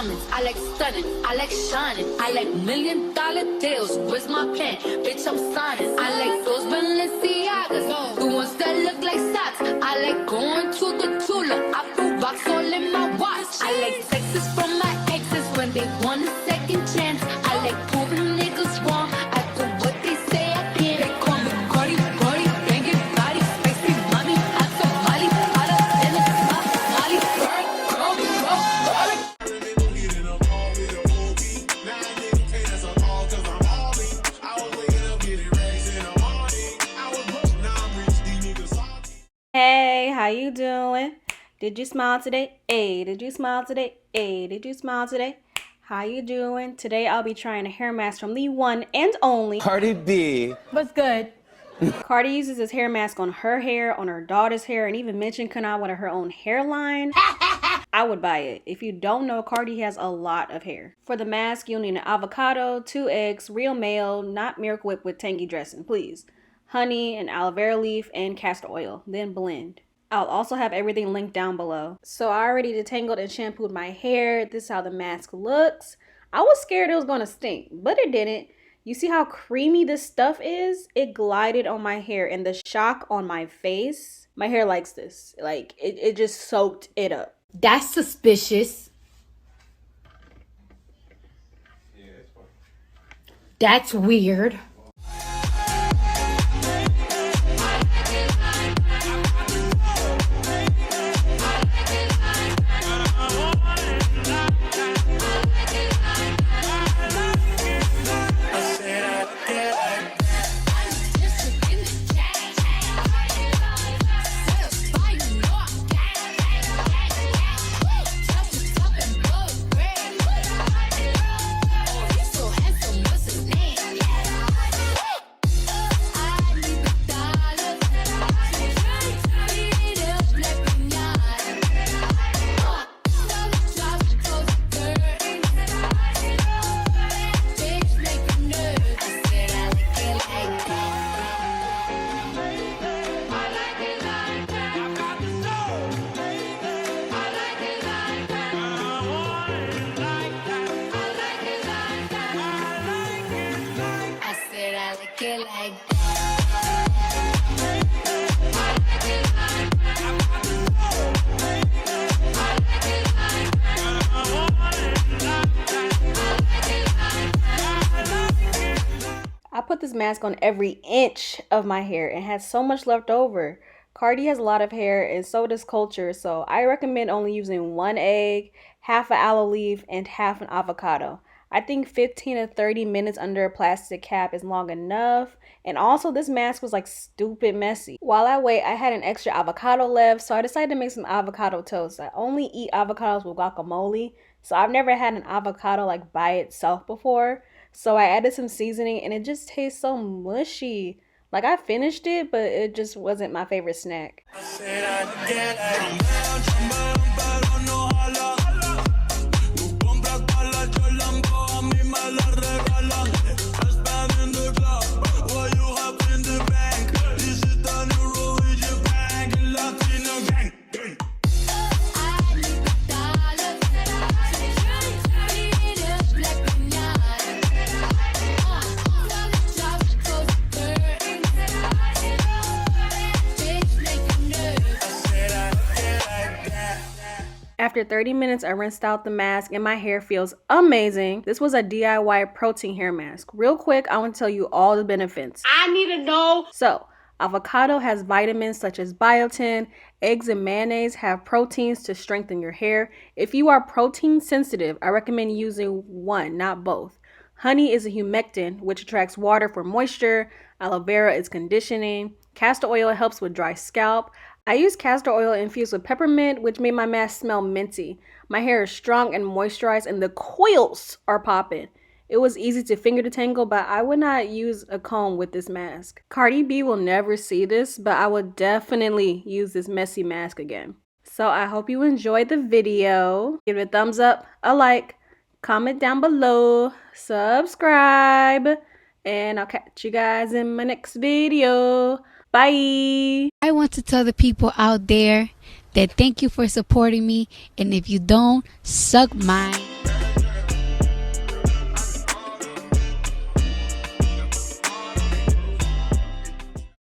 diamonds. I like stunning. I like shining. I like $1,000,000 deals. Where's my pen? Bitch, I'm signing. I like those Balenciagas, the ones that look like socks. I like going to the Tula. I put rocks all in my watch. I like texts from my exes when they want a second chance. I like proving niggas wrong. I do what they say I can't. They call me Cardi, Cardi, banging body, spicy mommy. I told Molly, out of Dennis, Molly, burn, go, Hey, how you doing? Did you smile today? Hey, did you smile today? Hey, did you smile today? How you doing? Today I'll be trying a hair mask from the one and only Cardi B. What's good? Cardi uses this hair mask on her hair, on her daughter's hair, and even mentioned coming out with her own hairline. I would buy it. If you don't know, Cardi has a lot of hair. For the mask, you'll need an avocado, 2 eggs, real mayo, not Miracle Whip with tangy dressing, please. Honey, an aloe vera leaf, and castor oil. Then blend. I'll also have everything linked down below. So I already detangled and shampooed my hair. This is how the mask looks. I was scared it was going to stink, but it didn't. You see how creamy this stuff is? It glided on my hair, and the shock on my face. My hair likes this. Like, it just soaked it up. That's suspicious. Yeah, it's fine. That's weird. I put this mask on every inch of my hair and had so much left over. Cardi has a lot of hair and so does Culture, so I recommend only using 1 egg, half an aloe leaf, and half an avocado. I think 15 to 30 minutes under a plastic cap is long enough. And also this mask was like stupid messy. While I wait, I had an extra avocado left, so I decided to make some avocado toast. I only eat avocados with guacamole, so I've never had an avocado like by itself before. So I added some seasoning and it just tastes so mushy. Like I finished it, but it just wasn't my favorite snack. After 30 minutes, I rinsed out the mask and my hair feels amazing. This was a DIY protein hair mask. Real quick, I want to tell you all the benefits. I need to know. So, avocado has vitamins such as biotin. Eggs and mayonnaise have proteins to strengthen your hair. If you are protein sensitive, I recommend using one, not both. Honey is a humectant, which attracts water for moisture. Aloe vera is conditioning. Castor oil helps with dry scalp. I use castor oil infused with peppermint, which made my mask smell minty. My hair is strong and moisturized, and the coils are popping. It was easy to finger detangle, but I would not use a comb with this mask. Cardi B will never see this, but I will definitely use this messy mask again. So I hope you enjoyed the video. Give it a thumbs up, a like, comment down below, subscribe, and I'll catch you guys in my next video. Bye. I want to tell the people out there that thank you for supporting me, and if you don't, suck my